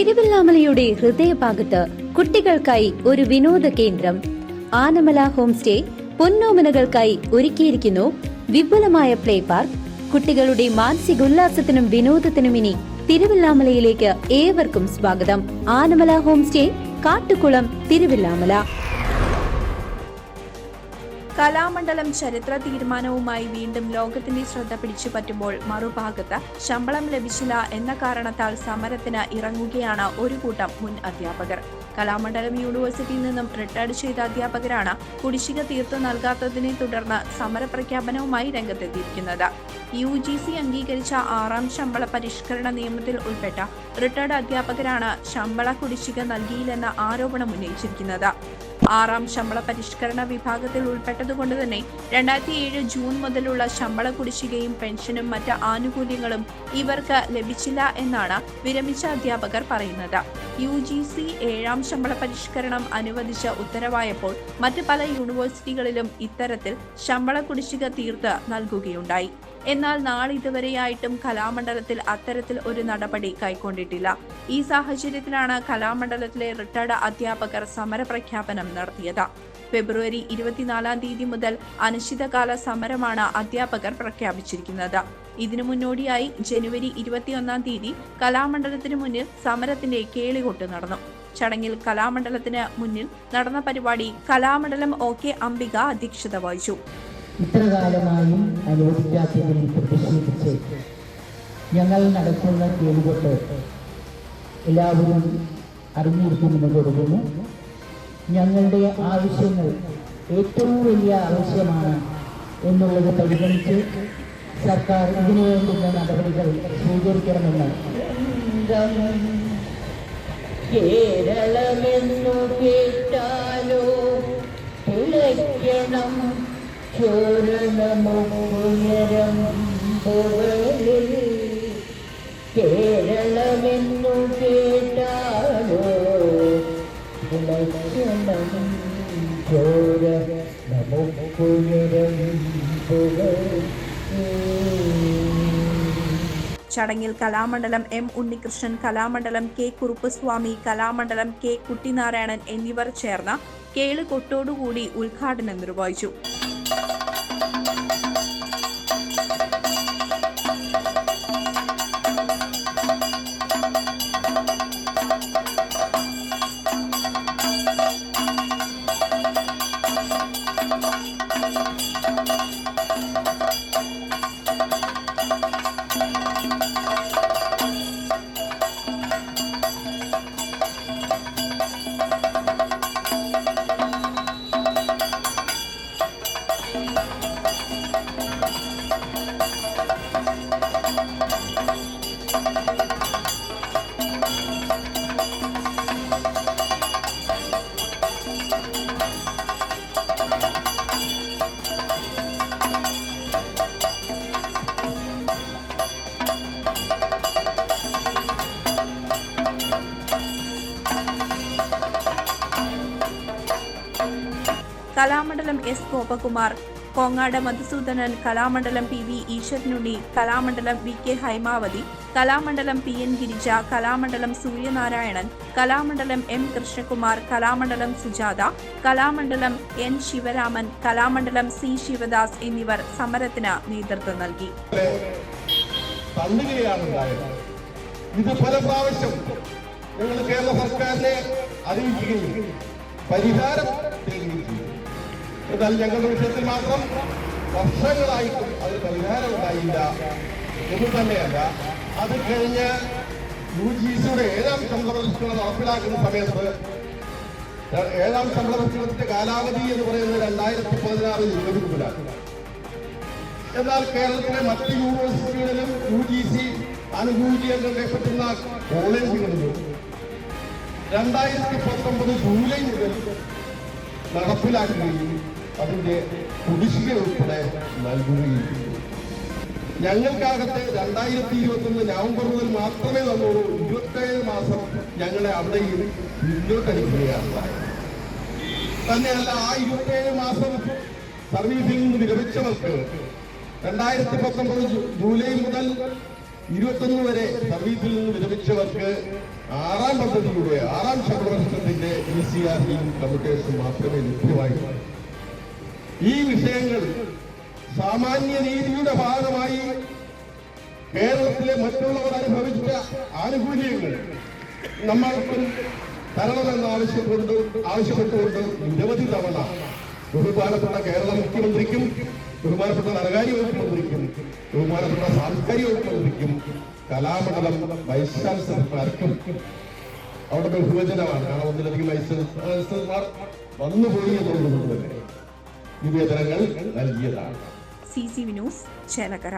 തിരുവല്ലാമലയുടെ ഹൃദയഭാഗത്ത് കുട്ടികൾക്കായി ഒരു വിനോദ കേന്ദ്രം ആനമല ഹോം സ്റ്റേ പൊന്നോമനകൾക്കായി ഒരുക്കിയിരിക്കുന്നു വിപുലമായ പ്ലേ പാർക്ക്. കുട്ടികളുടെ മാനസികോല്ലാസത്തിനും വിനോദത്തിനും ഇനി തിരുവല്ലാമലയിലേക്ക് ഏവർക്കും സ്വാഗതം. Anamala home stay, Kattukulam, Thiruvilwamala. കലാമണ്ഡലം ചരിത്ര തീരുമാനവുമായി വീണ്ടും ലോകത്തിന്റെ ശ്രദ്ധ പിടിച്ചു പറ്റുമ്പോൾ മറുഭാഗത്ത് ശമ്പളം ലഭിച്ചില്ല എന്ന കാരണത്താൽ സമരത്തിന് ഇറങ്ങുകയാണ് ഒരു കൂട്ടം മുൻ അധ്യാപകർ. കലാമണ്ഡലം യൂണിവേഴ്സിറ്റിയിൽ നിന്നും റിട്ടയർഡ് ചെയ്ത അധ്യാപകരാണ് കുടിശ്ശിക തീർത്തു നൽകാത്തതിനെ തുടർന്ന് സമരപ്രഖ്യാപനവുമായി രംഗത്തെത്തിയിരിക്കുന്നത്. UGC അംഗീകരിച്ച 6ാം ശമ്പള പരിഷ്കരണ നിയമത്തിൽ ഉൾപ്പെട്ട റിട്ടയർഡ് അധ്യാപകരാണ് ശമ്പള കുടിശ്ശിക നൽകിയില്ലെന്ന ആരോപണം ഉന്നയിച്ചിരിക്കുന്നത്. 6ാം ശമ്പള പരിഷ്കരണ വിഭാഗത്തിൽ ഉൾപ്പെട്ടതുകൊണ്ട് തന്നെ 2007 ജൂൺ മുതലുള്ള ശമ്പള കുടിശ്ശികയും പെൻഷനും മറ്റ് ആനുകൂല്യങ്ങളും ഇവർക്ക് ലഭിച്ചില്ല എന്നാണ് വിരമിച്ച അധ്യാപകർ പറയുന്നത്. UGC 7ാം ശമ്പള പരിഷ്കരണം അനുവദിച്ച ഉത്തരവായപ്പോൾ മറ്റ് പല യൂണിവേഴ്സിറ്റികളിലും ഇത്തരത്തിൽ ശമ്പള കുടിശ്ശിക തീർത്ത് നൽകുകയുണ്ടായി. എന്നാൽ നാളിതുവരെയായിട്ടും കലാമണ്ഡലത്തിൽ അത്തരത്തിൽ ഒരു നടപടി കൈക്കൊണ്ടിട്ടില്ല. ഈ സാഹചര്യത്തിലാണ് കലാമണ്ഡലത്തിലെ റിട്ടയർഡ് അധ്യാപകർ സമരപ്രഖ്യാപനം നടത്തിയത്. ഫെബ്രുവരി 24-ാം തീയതി മുതൽ അനിശ്ചിതകാല സമരമാണ് അധ്യാപകർ പ്രഖ്യാപിച്ചിരിക്കുന്നത്. ഇതിനു മുന്നോടിയായി ജനുവരി 21-ാം തീയതി കലാമണ്ഡലത്തിന് മുന്നിൽ സമരത്തിന്റെ കേളികൊട്ട് നടന്നു. ചടങ്ങിൽ കലാമണ്ഡലത്തിന് മുന്നിൽ നടന്ന പരിപാടി കലാമണ്ഡലം OK അംബിക അധ്യക്ഷത വഹിച്ചു. ഇത്രകാലമായും അനുവദിക്കാത്തതിൽ പ്രതിഷേധിച്ച് ഞങ്ങൾ നടത്തുന്ന കേളികൊട്ട് എല്ലാവരും അറിഞ്ഞിരിക്കുമെന്ന് കരുതുന്നു. ഞങ്ങളുടെ ആവശ്യങ്ങൾ ഏറ്റവും വലിയ ആവശ്യമാണ് എന്നുള്ളത് പരിഗണിച്ച് സർക്കാർ ഇതിനു വേണ്ടുന്ന നടപടികൾ സ്വീകരിക്കണമെന്ന്. കേരളമെന്നു കേട്ടാലോ തിളയ്ക്കണം ചോരണമുയരം കേരളമെന്നു കേട്ടാലോ തിളയ്ക്കണം ചോരണമുയരം ചടങ്ങിൽ Kalamandalam M Unnikrishnan, Kalamandalam K കുറുപ്പസ്വാമി, Kalamandalam K Kuttinarayanan എന്നിവർ ചേർന്ന കേളികൊട്ടോടുകൂടി ഉദ്ഘാടനം നിർവഹിച്ചു. Kalamandalam S Gopakumar, Kongad Madhusoodanan, Kalamandalam PV Eswaranunni, Kalamandalam VK Haimavathi, Kalamandalam PN Girija, Kalamandalam Suryanarayanan, Kalamandalam M Krishnakumar, Kalamandalam Sujatha, Kalamandalam N Sivaraman, Kalamandalam C Sivadas എന്നിവർ സമരത്തിന് നേതൃത്വം നൽകി. ഇത് പല പ്രാവശ്യം ഞങ്ങൾ കേരള സർക്കാരിനെ അറിയിക്കുകയും പരിഹാരം തേടുകയും, എന്നാൽ ഞങ്ങളുടെ വിഷയത്തിൽ മാത്രം വർഷങ്ങളായിട്ടും അത് പരിഹാരം ഉണ്ടായില്ല എന്ന് തന്നെയല്ല. അത് കഴിഞ്ഞ് UGCയുടെ 7ാം ശമ്പള പരിഷ്കരണം നടപ്പിലാക്കുന്ന സമയത്ത് 7ാം ശമ്പള പരിഷ്കരണത്തിന്റെ കാലാവധി എന്ന് പറയുന്നത് 2016 ജനുവരി മുതലാണ്. എന്നാൽ കേരളത്തിലെ മറ്റ് യൂണിവേഴ്സിറ്റികളിലും UGC ആനുകൂല്യങ്ങൾ പറ്റുന്ന കോളേജുകളിലും 2019 ജൂലൈ മുതൽ നടപ്പിലാക്കുകയും അതിന്റെ കുടിശ്ശിക ഉൾപ്പെടെ നൽകുകയും. ഞങ്ങൾക്കാകട്ടെ 2021 നവംബർ മുതൽ മാത്രമേ തന്നുള്ളൂ. 27 മാസം ഞങ്ങളെ അവിടെയും പിന്നോട്ടടിക്കുകയാണ്. തന്നെയല്ല, ആ 27 മാസം സർവീസിൽ നിന്ന് വിരമിച്ചവർക്ക് 2019 ജൂലൈ മുതൽ 21 വരെ സർവീസിൽ നിന്ന് വിരമിച്ചവർക്ക് 6ാം പദ്ധതിയുടെ 6ാം ശമ്പളത്തിന്റെ ECRTയും കമ്മ്യൂട്ടേഷനും മാത്രമേ ലഭ്യമായിട്ടുള്ളൂ. ഈ വിഷയങ്ങൾ സാമാന്യ നീതിയുടെ ഭാഗമായി കേരളത്തിലെ മറ്റുള്ളവർ അനുഭവിച്ച ആനുകൂല്യങ്ങൾ നമ്മൾക്കും തരണമെന്ന് ആവശ്യപ്പെട്ടുകൊണ്ട് നിരവധി തവണ ബഹുമാനപ്പെട്ട കേരള മുഖ്യമന്ത്രിക്കും ബഹുമാനപ്പെട്ട ധനകാര്യ വകുപ്പ് മന്ത്രിക്കും ബഹുമാനപ്പെട്ട സാംസ്കാരിക വകുപ്പ് മന്ത്രിക്കും കലാമണ്ഡലം വൈസ് ചാൻസലർമാർക്കും അവിടെ ബഹുവചനമാണ്. കാരണം ഒന്നിലധികം വൈസ് ചാൻസലർമാർ വന്നുപോയി എന്നുള്ളത് തന്നെ നിവേദനങ്ങൾ നൽകിയതാണ്. CCV news Chelakkara.